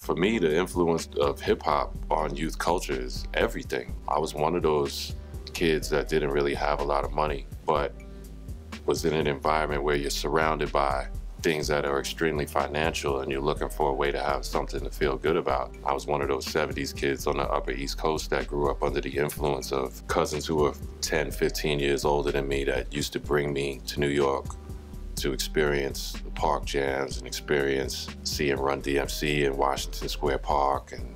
For me, the influence of hip hop on youth culture is everything. I was one of those kids that didn't really have a lot of money, but was in an environment where you're surrounded by things that are extremely financial and you're looking for a way to have something to feel good about. I was one of those 70s kids on the Upper East Coast that grew up under the influence of cousins who were 10, 15 years older than me that used to bring me to New York to experience the park jams and experience seeing Run DMC in Washington Square Park and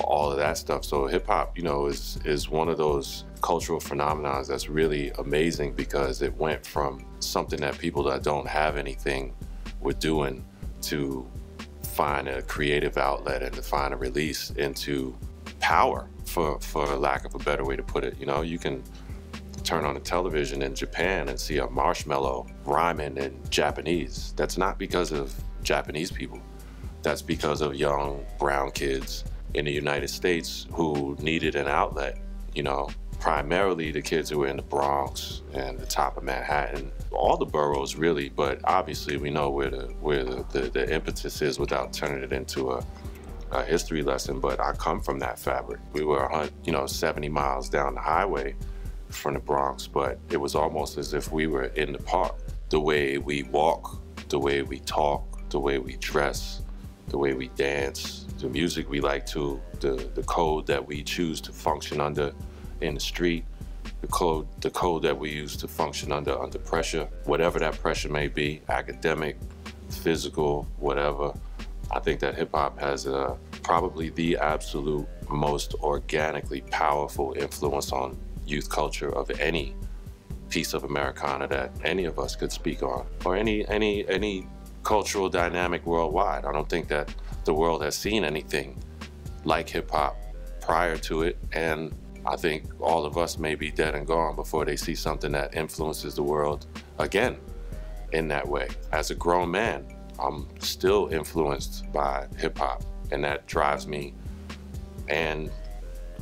all of that stuff. So hip hop, you know, is one of those cultural phenomena that's really amazing because it went from something that people that don't have anything were doing to find a creative outlet and to find a release into power, for lack of a better way to put it. You know, you can turn on the television in Japan and see a marshmallow rhyming in Japanese. That's not because of Japanese people. That's because of young brown kids in the United States who needed an outlet, you know, primarily the kids who were in the Bronx and the top of Manhattan, all the boroughs really, but obviously we know where the impetus is without turning it into a history lesson, but I come from that fabric. We were, you know, 70 miles down the highway from the Bronx, but it was almost as if we were in the park. The way we walk, the way we talk, the way we dress, the way we dance, the music we like to, the code that we choose to function under in the street, the code that we use to function under pressure, whatever that pressure may be, academic, physical, whatever. I think that hip hop has probably the absolute most organically powerful influence on youth culture of any piece of Americana that any of us could speak on, or any cultural dynamic worldwide. I don't think that the world has seen anything like hip hop prior to it, and I think all of us may be dead and gone before they see something that influences the world again in that way. As a grown man, I'm still influenced by hip hop, and that drives me and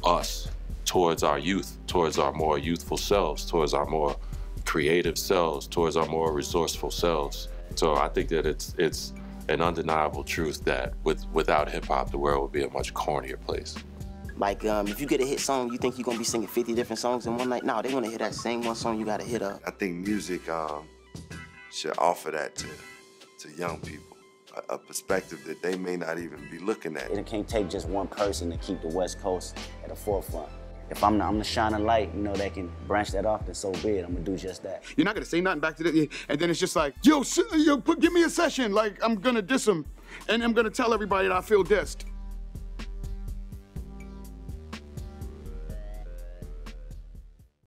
us towards our youth, towards our more youthful selves, towards our more creative selves, towards our more resourceful selves. So I think that it's an undeniable truth that without hip hop, the world would be a much cornier place. Like, if you get a hit song, you think you're gonna be singing 50 different songs in one night? No, they wanna hear that same one song you got a hit of. I think music should offer that to young people, a perspective that they may not even be looking at. It can't take just one person to keep the West Coast at the forefront. If I'm the shining light, you know, that can branch that off, then so be it. I'm gonna do just that. You're not gonna say nothing back to the, and then it's just like, yo, give me a session. Like, I'm gonna diss him, and I'm gonna tell everybody that I feel dissed.